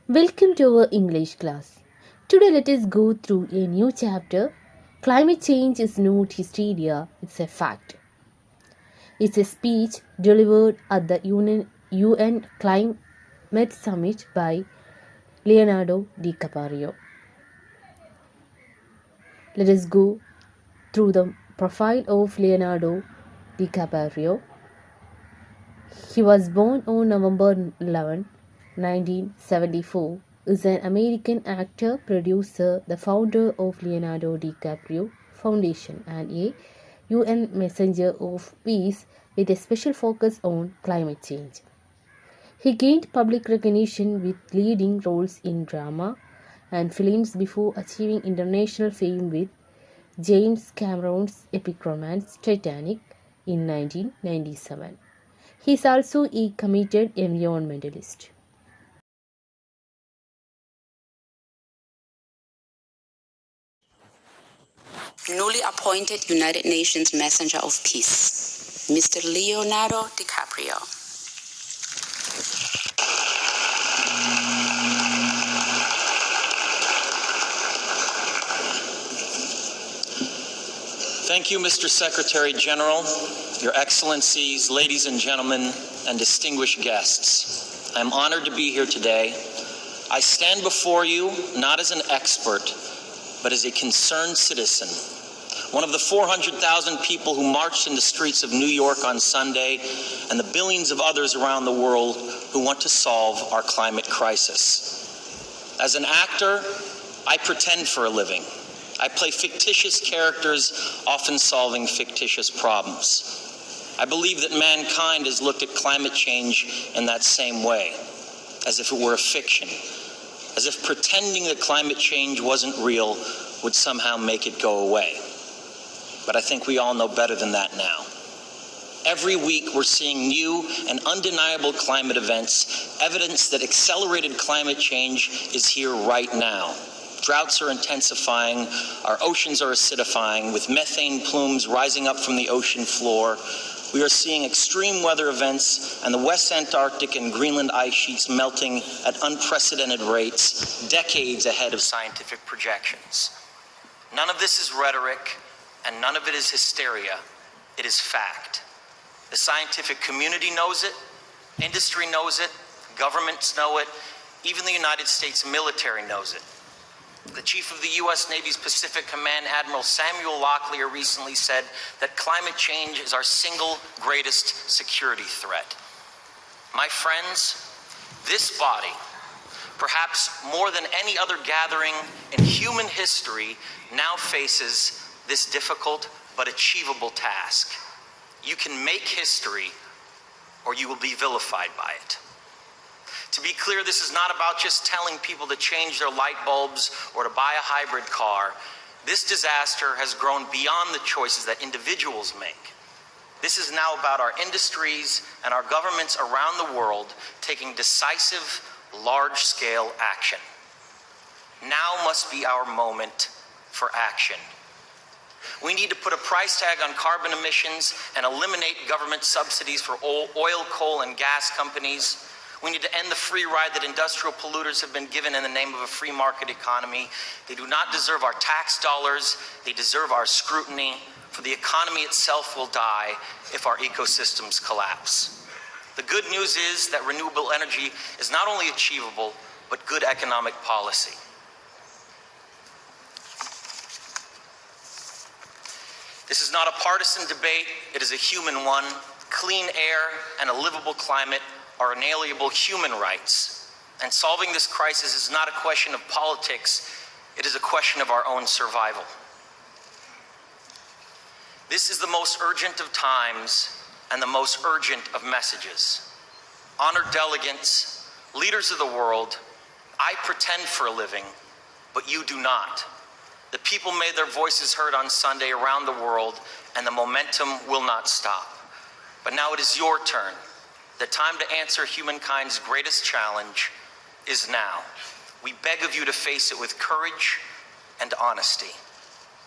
Welcome to our English class. Today let us go through a new chapter. Climate change is not hysteria, it's a fact. It's a speech delivered at the UN Climate Summit by Leonardo DiCaprio. Let us go through the profile of Leonardo DiCaprio. He was born on November 11, 1974, is an American actor, producer, the founder of Leonardo DiCaprio Foundation, and a UN messenger of peace with a special focus on climate change. He gained public recognition with leading roles in drama and films before achieving international fame with James Cameron's epic romance Titanic in 1997. He is also a committed environmentalist. Newly appointed United Nations Messenger of Peace, Mr. Leonardo DiCaprio. Thank you, Mr. Secretary General, Your Excellencies, ladies and gentlemen, and distinguished guests. I am honored to be here today. I stand before you not as an expert, but as a concerned citizen, one of the 400,000 people who marched in the streets of New York on Sunday, and the billions of others around the world who want to solve our climate crisis. As an actor, I pretend for a living. I play fictitious characters, often solving fictitious problems. I believe that mankind has looked at climate change in that same way, as if it were a fiction, as if pretending that climate change wasn't real would somehow make it go away. But I think we all know better than that now. Every week we're seeing new and undeniable climate events, evidence that accelerated climate change is here right now. Droughts are intensifying, our oceans are acidifying, with methane plumes rising up from the ocean floor. We are seeing extreme weather events and the West Antarctic and Greenland ice sheets melting at unprecedented rates, decades ahead of scientific projections. None of this is rhetoric, and none of it is hysteria. It is fact. The scientific community knows it, industry knows it, governments know it, even the United States military knows it. The chief of the U.S. Navy's Pacific Command, Admiral Samuel Locklear, recently said that climate change is our single greatest security threat. My friends, this body, perhaps more than any other gathering in human history, now faces this difficult but achievable task. You can make history, or you will be vilified by it. To be clear, this is not about just telling people to change their light bulbs or to buy a hybrid car. This disaster has grown beyond the choices that individuals make. This is now about our industries and our governments around the world taking decisive, large-scale action. Now must be our moment for action. We need to put a price tag on carbon emissions and eliminate government subsidies for oil, coal, and gas companies. We need to end the free ride that industrial polluters have been given in the name of a free market economy. They do not deserve our tax dollars. They deserve our scrutiny, for the economy itself will die if our ecosystems collapse. The good news is that renewable energy is not only achievable, but good economic policy. This is not a partisan debate. It is a human one. Clean air and a livable climate are inalienable human rights. And solving this crisis is not a question of politics, it is a question of our own survival. This is the most urgent of times and the most urgent of messages. Honored delegates, leaders of the world, I pretend for a living, but you do not. The people made their voices heard on Sunday around the world, and the momentum will not stop. But now it is your turn. The time to answer humankind's greatest challenge is now. We beg of you to face it with courage and honesty.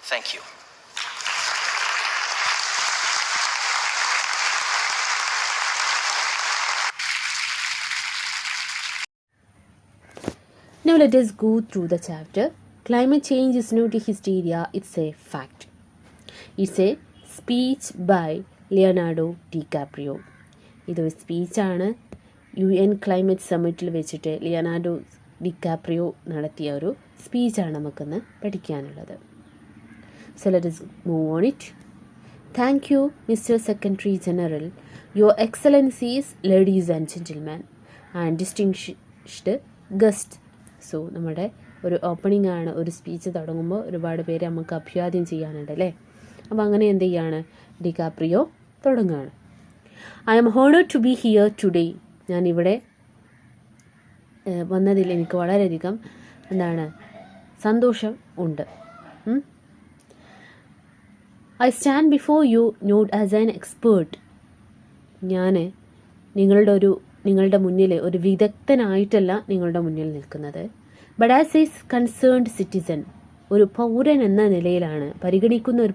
Thank you. Now let us go through the chapter. Climate change is not a hysteria, it's a fact. It's a speech by Leonardo DiCaprio. ഇതൊരു സ്പീച്ചാണ് UN climate സമ്മിറ്റിൽ വെച്ചിട്ട് Leonardo DiCaprio നടത്തിയ ഒരു സ്പീച്ചാണ് നമുക്കിന്ന് പഠിക്കാനുള്ളത്. So let us move on it. Thank you, Mr. Secretary General, Your Excellencies, ladies and gentlemen, and distinguished guests. So നമ്മുടെ ഒരു opening ആണ്. ഒരു സ്പീച്ച് തുടങ്ങുമ്പോൾ ഒരുപാട് പേര് നമുക്ക് അഭിവാദ്യം ചെയ്യാനുണ്ട് അല്ലേ. അപ്പോൾ അങ്ങനെ എന്ത് ചെയ്യാണ്, ഡികാപ്രിയോ തുടങ്ങുകയാണ്. I am honoured to be here today. ഞാനിവിടെ വന്നതിൽ എനിക്ക് വളരെയധികം സന്തോഷം ഉണ്ട്. I stand before you not as an expert. ഞാൻ നിങ്ങളുടെ മുന്നിൽ ഒരു വിദഗ്ധനായിട്ടല്ല നിങ്ങളുടെ മുന്നിൽ നിൽക്കുന്നത്. But as a concerned citizen, ഒരു പൗരൻ എന്ന നിലയിലാണ്, പരിഗണിക്കുന്ന ഒരു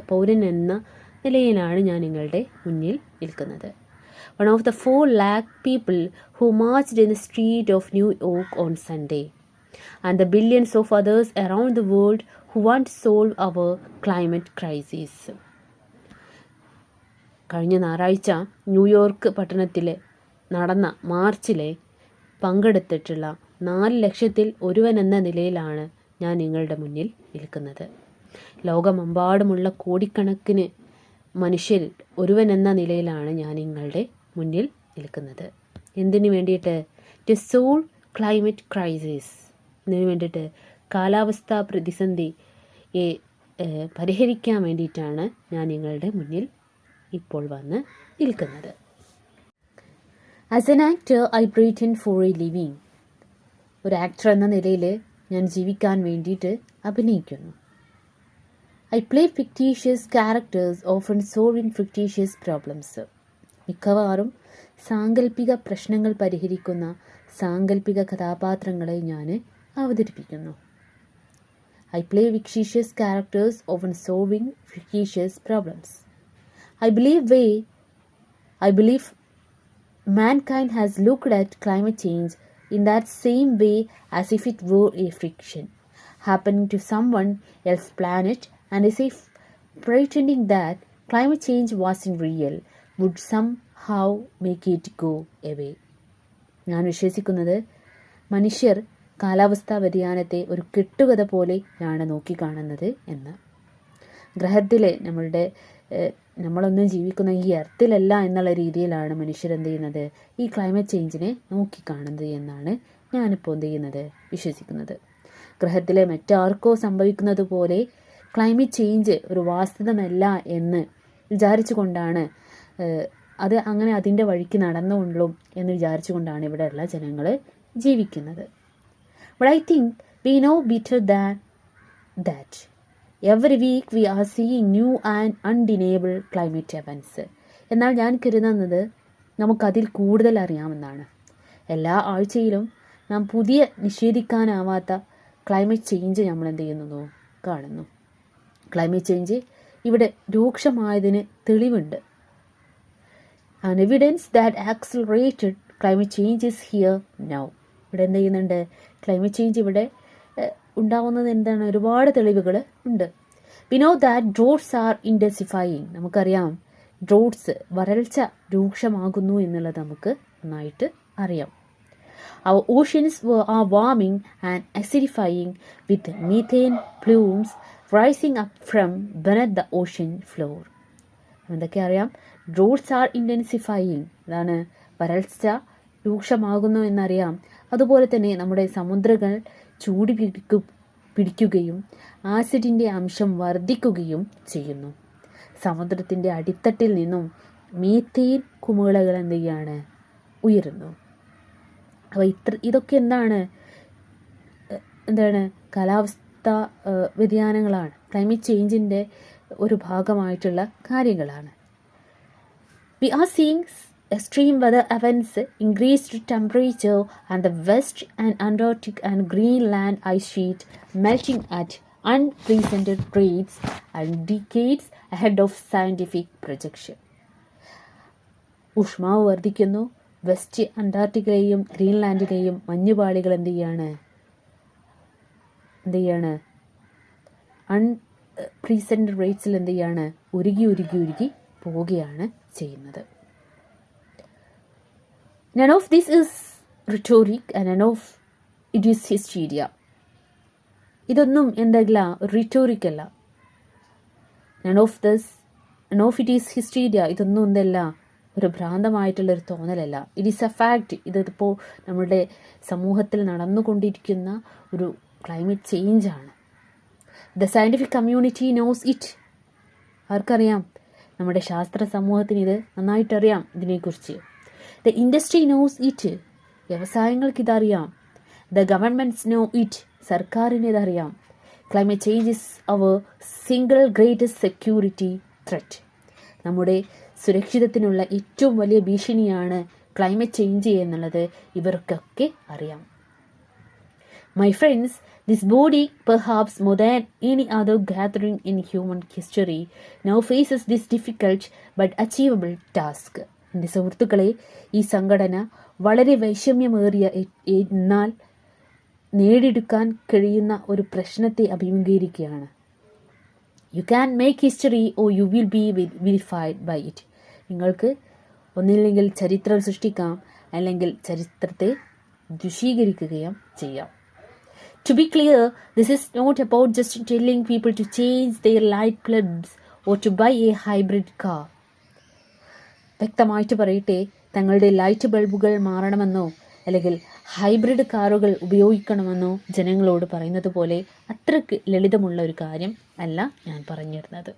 പൗരൻ എന്ന നിലയിലാണ് ഞാൻ നിങ്ങളുടെ മുന്നിൽ നിൽക്കുന്നത്. One of the 4 lakh people who marched in the street of New York on Sunday, and the billions of others around the world who want to solve our climate crisis. കഴിഞ്ഞ ഞായറാഴ്ച ന്യൂയോർക്ക് പട്ടണത്തിൽ നടന്ന മാർച്ചിൽ പങ്കെടുത്തിട്ടുള്ള 4 ലക്ഷത്തിൽ ഒരുവൻ എന്ന നിലയിലാണ് ഞാൻ നിങ്ങളുടെ മുന്നിൽ നിൽക്കുന്നത്. ലോകമെമ്പാടുമുള്ള കോടിക്കണക്കിന് മനുഷ്യർ ഒരുവൻ എന്ന നിലയിലാണ് ഞാൻ നിങ്ങളുടെ മുന്നിൽ നിൽക്കുന്നത്. എന്തിനു വേണ്ടിയിട്ട്? To solve climate crisis. ഇതിനു വേണ്ടിയിട്ട്, കാലാവസ്ഥാ പ്രതിസന്ധിയെ പരിഹരിക്കാൻ വേണ്ടിയിട്ടാണ് ഞാൻ നിങ്ങളുടെ മുന്നിൽ ഇപ്പോൾ വന്ന് നിൽക്കുന്നത്. As an actor I pretend for a living. ഒരു ആക്ടർ എന്ന നിലയിൽ ഞാൻ ജീവിക്കാൻ വേണ്ടിയിട്ട് അഭിനയിക്കുന്നു. I play fictitious characters often solving fictitious problems. മിക്കവാറും സാങ്കല്പിക പ്രശ്നങ്ങൾ പരിഹരിക്കുന്ന സാങ്കല്പിക കഥാപാത്രങ്ങളെ ഞാൻ അവതരിപ്പിക്കുന്നു. I play fictitious characters often solving fictitious problems. I believe mankind has looked at climate change in that same way as if it were a fiction happening to someone else's planet, and as if pretending that climate change wasn't real would somehow make it go away. ഞാൻ വിശ്വസിക്കുന്നത് മനുഷ്യർ കാലാവസ്ഥാ വ്യതിയാനത്തെ ഒരു കെട്ടുകഥ പോലെയാണ് നോക്കിക്കാണുന്നത് എന്ന്. ഗ്രഹത്തിലെ നമ്മളൊന്നും ജീവിക്കുന്ന ഈ എർത്തിലല്ല എന്നുള്ള രീതിയിലാണ് മനുഷ്യരെന്ത് ചെയ്യുന്നത്, ഈ ക്ലൈമറ്റ് ചേഞ്ചിനെ നോക്കിക്കാണുന്നത് എന്നാണ് ഞാനിപ്പോൾ എന്ത് ചെയ്യുന്നത്, വിശ്വസിക്കുന്നത്. ഗ്രഹത്തിലെ മറ്റാർക്കോ സംഭവിക്കുന്നത് പോലെ ക്ലൈമറ്റ് ചേഞ്ച് ഒരു വാസ്തവമല്ല എന്ന് വിചാരിച്ചു കൊണ്ടാണ് അത് അങ്ങനെ അതിൻ്റെ വഴിക്ക് നടന്നുകൊള്ളും എന്ന് വിചാരിച്ചു കൊണ്ടാണ് ഇവിടെയുള്ള ജനങ്ങൾ ജീവിക്കുന്നത്. But I think we know better than that. Every week we are seeing new and undeniable climate events. എന്നാൽ ഞാൻ കരുതുന്നത് നമുക്കതിൽ കൂടുതൽ അറിയാമെന്നാണ്. എല്ലാ ആഴ്ചയിലും നാം പുതിയ നിഷേധിക്കാനാവാത്ത ക്ലൈമറ്റ് ചേഞ്ച് നമ്മൾ എന്ത് ചെയ്യുന്നു, കാണുന്നു. ക്ലൈമറ്റ് ചേഞ്ച് ഇവിടെ രൂക്ഷമായതിന് തെളിവുണ്ട്. An evidence that accelerated climate change is here now. ഇവിടെ എന്ത് ചെയ്യുന്നുണ്ട്, ക്ലൈമറ്റ് ചേഞ്ച് ഇവിടെ ഉണ്ടാവുന്നത് എന്താണ്, ഒരുപാട് തെളിവുകൾ ഉണ്ട്. We know that droughts are intensifying. നമുക്കറിയാം ഡ്രോട്ട്സ്, വരൾച്ച രൂക്ഷമാകുന്നു എന്നുള്ളത് നമുക്ക് നന്നായിട്ട് അറിയാം. Our oceans are warming and acidifying with methane plumes rising up from beneath the ocean floor. എന്തൊക്കെ അറിയാം, ഡ്രോട്ട്സ് ആർ ഇൻറ്റൻസിഫൈയിങ്, അതാണ് വരൾച്ച രൂക്ഷമാകുന്നു എന്നറിയാം. അതുപോലെ തന്നെ നമ്മുടെ സമുദ്രങ്ങൾ ചൂട് പിടിക്കുകയും ആസിഡിൻ്റെ അംശം വർദ്ധിക്കുകയും ചെയ്യുന്നു. സമുദ്രത്തിൻ്റെ അടിത്തട്ടിൽ നിന്നും മീഥെയ്ൻ കുമിളകൾ എന്ത് ചെയ്യാണ്, ഉയരുന്നു. അപ്പോൾ ഇതൊക്കെ എന്താണ് കാലാവസ്ഥാ വ്യതിയാനങ്ങളാണ്, ക്ലൈമറ്റ് ചേഞ്ചിൻ്റെ ഒരു ഭാഗമായിട്ടുള്ള കാര്യങ്ങളാണ്. We are seeing extreme weather events, increased temperature, and the West and Antarctic and Greenland ice sheet melting at unprecedented rates and decades ahead of scientific projection. ഉഷ്മാവ് വർദ്ധിക്കുന്നു. വെസ്റ്റ് അന്റാർട്ടിക്കയിലെയും ഗ്രീൻലാൻഡിലെയും മഞ്ഞുപാളികൾ എന്ത് ചെയ്യാണ്, എന്ത് ചെയ്യാണ്, അൺപ്രീസെൻറ്റ് റേറ്റ്സിൽ എന്ത് ചെയ്യാണ്, ഉരുകി പോവുകയാണ് ചെയ്യുന്നത്. None of this is rhetoric and none of it is hysteria. ഇതൊന്നും എന്തല്ല, റിറ്റോറിക് അല്ല. none of it is hysteria. ഇതൊന്നും എന്തല്ല, ഒരു ഭ്രാന്തമായിട്ടുള്ളൊരു തോന്നലല്ല. It is a fact. ഇതിപ്പോൾ നമ്മുടെ സമൂഹത്തിൽ നടന്നുകൊണ്ടിരിക്കുന്ന ഒരു ക്ലൈമറ്റ് ചേഞ്ചാണ്. The scientific community knows it. ആർക്കറിയാം? നമ്മുടെ ശാസ്ത്ര സമൂഹത്തിന് ഇത് നന്നായിട്ടറിയാം ഇതിനെക്കുറിച്ച്. The industry knows it. വ്യവസായങ്ങൾക്ക് ഇതറിയാം. The governments know it. സർക്കാരിന് ഇതറിയാം. Climate change is our single greatest security threat. നമ്മുടെ സുരക്ഷിതത്തിനുള്ള ഏറ്റവും വലിയ ഭീഷണിയാണ് ക്ലൈമറ്റ് ചേഞ്ച് എന്നുള്ളത് ഇവർക്കൊക്കെ അറിയാം. My friends, this body, perhaps more than any other gathering in human history, now faces this difficult but achievable task. എൻ്റെ സുഹൃത്തുക്കളെ, ഈ സംഘടന വളരെ വൈഷമ്യമേറിയ എന്നാൽ നേടിയെടുക്കാൻ കഴിയുന്ന ഒരു പ്രശ്നത്തെ അഭിമുഖീകരിക്കുകയാണ്. You can make history or you will be vilified by it. നിങ്ങൾക്ക് ഒന്നില്ലെങ്കിൽ ചരിത്രം സൃഷ്ടിക്കാം, അല്ലെങ്കിൽ ചരിത്രത്തെ ദുഷീകരിക്കുകയും ചെയ്യാം. To be clear, this is not about just telling people to change their light bulbs or to buy a hybrid car. വ്യക്തമായിട്ട് പറയട്ടെ, തങ്ങളുടെ ലൈറ്റ് ബൾബുകൾ മാറണമെന്നോ അല്ലെങ്കിൽ ഹൈബ്രിഡ് കാറുകൾ ഉപയോഗിക്കണമെന്നോ ജനങ്ങളോട് പറയുന്നത് പോലെ അത്രയ്ക്ക് ലളിതമുള്ള ഒരു കാര്യം അല്ല ഞാൻ പറഞ്ഞിരുന്നത്.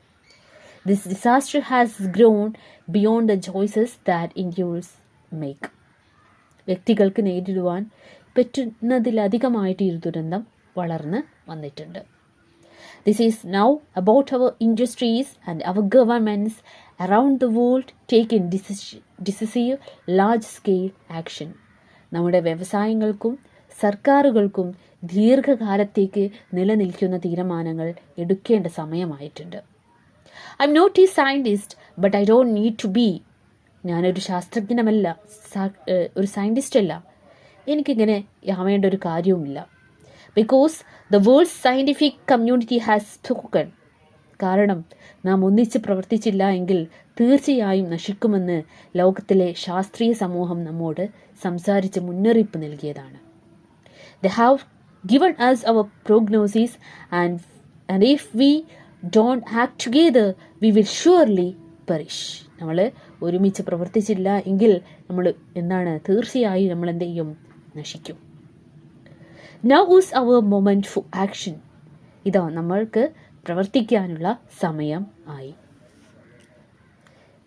This disaster has grown beyond the choices that individuals make. വ്യക്തികൾക്ക് നേരിടുവാൻ പറ്റുന്നതിലധികമായിട്ട് ഈ ദുരന്തം വളർന്ന് വന്നിട്ടുണ്ട്. This is now about our industries and our governments around the world taking decisive large scale action. നമ്മുടെ വ്യവസായങ്ങൾക്കും സർക്കാരുകൾക്കും ദീർഘകാലത്തേക്ക് നിലനിൽക്കുന്ന തീരുമാനങ്ങൾ എടുക്കേണ്ട സമയമായിട്ടുണ്ട്. I'm not a scientist but I don't need to be. ഞാനൊരു ശാസ്ത്രജ്ഞനമല്ല, ഒരു സയൻറ്റിസ്റ്റ് അല്ല, എനിക്കിങ്ങനെ ആവേണ്ട ഒരു കാര്യവുമില്ല. Because the world scientific community has spoken. കാരണം നാം ഒന്നിച്ച് പ്രവർത്തിച്ചില്ല എങ്കിൽ തീർച്ചയായും നശിക്കുമെന്ന് ലോകത്തിലെ ശാസ്ത്രീയ സമൂഹം നമ്മോട് സംസാരിച്ച് മുന്നറിയിപ്പ് നൽകിയതാണ്. They have given us our prognosis and if we don't act together we will surely perish. നമ്മൾ ഒരുമിച്ച് പ്രവർത്തിച്ചില്ല എങ്കിൽ നമ്മൾ തീർച്ചയായും നമ്മൾ എന്ത് ചെയ്യും? നശിക്കും. Now is our moment for action. ഇതാ നമ്മൾക്ക് പ്രവർത്തിക്കാനുള്ള സമയം ആയി.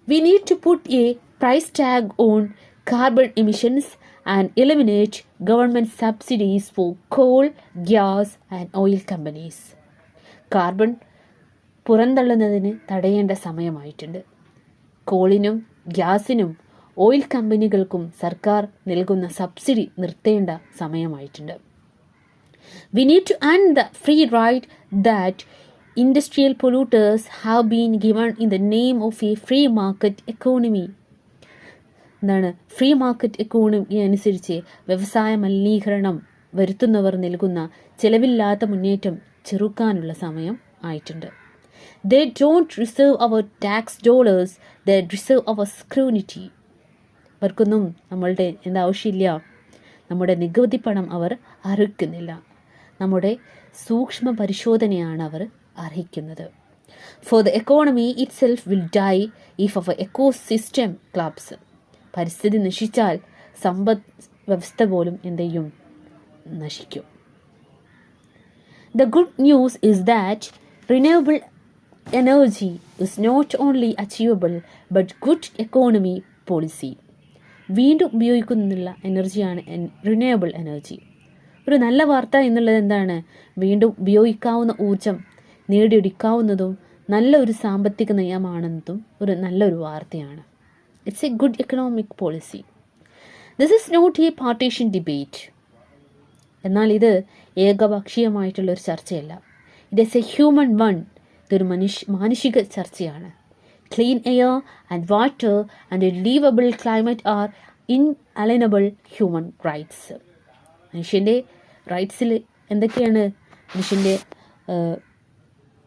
We need to put a price tag on carbon emissions and eliminate government subsidies for coal, gas and oil companies. കാർബൺ പുറന്തള്ളുന്നതിന് തടയേണ്ട സമയമായിട്ടുണ്ട്. കോളിനും ഗ്യാസിനും ഓയിൽ കമ്പനികൾക്കും സർക്കാർ നൽകുന്ന സബ്സിഡി നിർത്തേണ്ട സമയമായിട്ടുണ്ട്. We need to end the free ride that industrial polluters have been given in the name of a free market economy. Free market economy അനുസരിച്ച് വ്യവസായ മലിനീകരണം വരുത്തുന്നവർ നൽകുന്ന ചെലവില്ലാത്ത മുന്നേറ്റം ചെറുക്കാനുള്ള സമയം ആയിട്ടുണ്ട്. They don't deserve our tax dollars, they deserve our scrutiny. അവർക്കൊന്നും നമ്മളുടെ ആവശ്യമില്ല. നമ്മുടെ നികുതി പണം അവർ അർഹിക്കുന്നില്ല. നമ്മുടെ സൂക്ഷ്മ പരിശോധനയാണ് അവർ അർഹിക്കുന്നത്. For the economy itself will die if our ecosystem collapses. പരിസ്ഥിതി നശിച്ചാൽ സമ്പദ് വ്യവസ്ഥ പോലും എന്തെയും നശിക്കും. The good news is that renewable energy is not only achievable but good economy policy. വീണ്ടും ഉപയോഗിക്കുന്നുള്ള എനർജിയാണ് റിന്യൂവബിൾ എനർജി. ഒരു നല്ല വാർത്ത എന്നുള്ളത് വീണ്ടും ഉപയോഗിക്കാവുന്ന ഊർജം നേടിയെടുക്കാവുന്നതും നല്ല ഒരു സാമ്പത്തിക നയമാണെന്നതും ഒരു നല്ലൊരു വാർത്തയാണ്. It's a good economic policy. This is not a partisan debate. എന്നാൽ ഇത് ഏകപക്ഷീയമായിട്ടുള്ളൊരു ചർച്ചയല്ല. It is a human one. ഇതൊരു മാനുഷിക ചർച്ചയാണ്. Clean air and water and a liveable climate are inalienable human rights. മനുഷ്യൻ്റെ റൈറ്റ്സിൽ എന്തൊക്കെയാണ്? മനുഷ്യൻ്റെ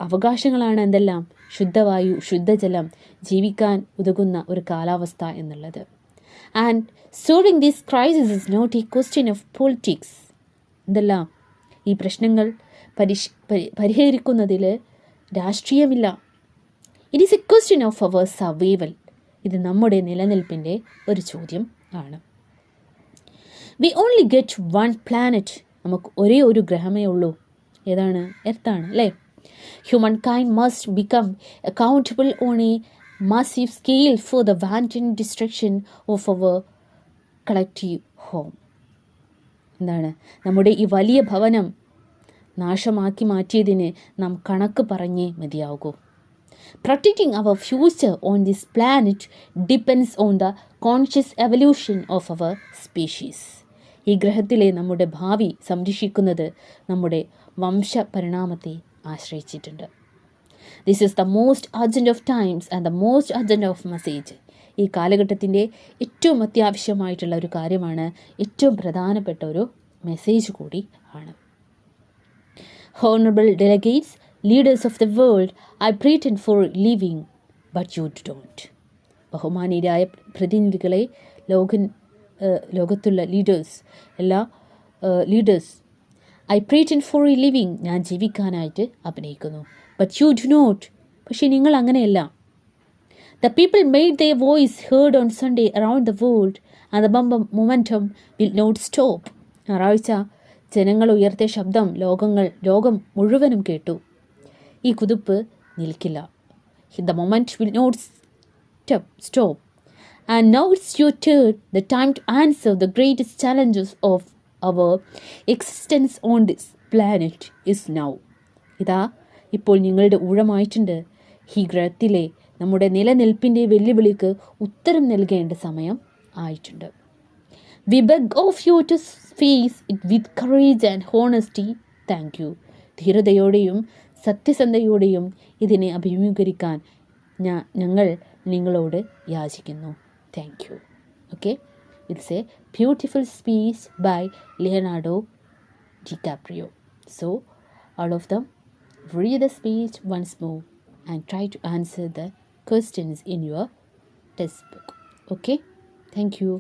അവകാശങ്ങളാണ് എന്തെല്ലാം? ശുദ്ധവായു, ശുദ്ധജലം, ജീവിക്കാൻ ഉതകുന്ന ഒരു കാലാവസ്ഥ എന്നുള്ളത്. And solving this crisis is not a question of politics. എന്തെല്ലാം? ഈ പ്രശ്നങ്ങൾ പരിഹരിക്കുന്നതിൽ രാഷ്ട്രീയമില്ല. It is a question of our survival. ഇത് നമ്മുടെ നിലനിൽപ്പിൻ്റെ ഒരു ചോദ്യം ആണ്. We only get one planet. നമുക്ക് ഒരേ ഒരു ഗ്രഹമേ ഉള്ളൂ. ഏതാണ്? എർത്താണ്, അല്ലേ? Humankind must become accountable on a massive scale for the wanton destruction of our collective home. എന്താണ്? നമ്മുടെ ഈ വലിയ ഭവനം നാശമാക്കി മാറ്റിയതിന് നാം കണക്ക് പറഞ്ഞേ മതിയാകൂ. Protecting our future on this planet depends on the conscious evolution of our species. ഈ ഗ്രഹത്തിലെ നമ്മുടെ ഭാവി സംരക്ഷിക്കുന്നത് നമ്മുടെ വംശപരിണാമത്തെ ആശ്രയിച്ചിട്ടുണ്ട്. This is the most urgent of times and the most urgent of message. ഈ കാലഘട്ടത്തിൻ്റെ ഏറ്റവും അത്യാവശ്യമായിട്ടുള്ള ഒരു കാര്യമാണ്, ഏറ്റവും പ്രധാനപ്പെട്ട ഒരു മെസ്സേജ് കൂടി ആണ്. Honorable delegates, leaders of the world, I pretend for living, but you don't. ബഹുമാനീയരായ പ്രതിനിധികളെ, ലോകത്തുള്ള ലീഡേഴ്സ്, എല്ലാ leaders, I pretend for a living, ഞാൻ ജീവിക്കാനായിട്ട് അഭിനയിക്കുന്നു. But you do not. പക്ഷേ നിങ്ങൾ അങ്ങനെയല്ല. The people made their voice heard on Sunday around the world and the momentum will not stop. ഞായറാഴ്ച ജനങ്ങൾ ഉയർത്തിയ ശബ്ദം ലോകം മുഴുവനും കേട്ടു. ഈ കുതിപ്പ് നിൽക്കില്ല. The moment will not stop. And now it's your turn. The time to answer the greatest challenges of our existence on this planet is now. ഇതാ ഇപ്പോൾ നിങ്ങളുടെ ഊഴമായിട്ടുണ്ട്. ഈ ഗ്രഹത്തിലെ നമ്മുടെ നിലനിൽപ്പിൻ്റെ വെല്ലുവിളിക്ക് ഉത്തരം നൽകേണ്ട സമയം ആയിട്ടുണ്ട്. We beg of you to face it with courage and honesty. Thank you. ധീരതയോടെയും സത്യസന്ധതയോടെയും ഇതിനെ അഭിമുഖീകരിക്കാൻ ഞങ്ങൾ നിങ്ങളോട് യാചിക്കുന്നു. Thank you. Okay? It's a beautiful speech by Leonardo DiCaprio. So, all of them, read the speech once more and try to answer the questions in your textbook. Okay? Thank you.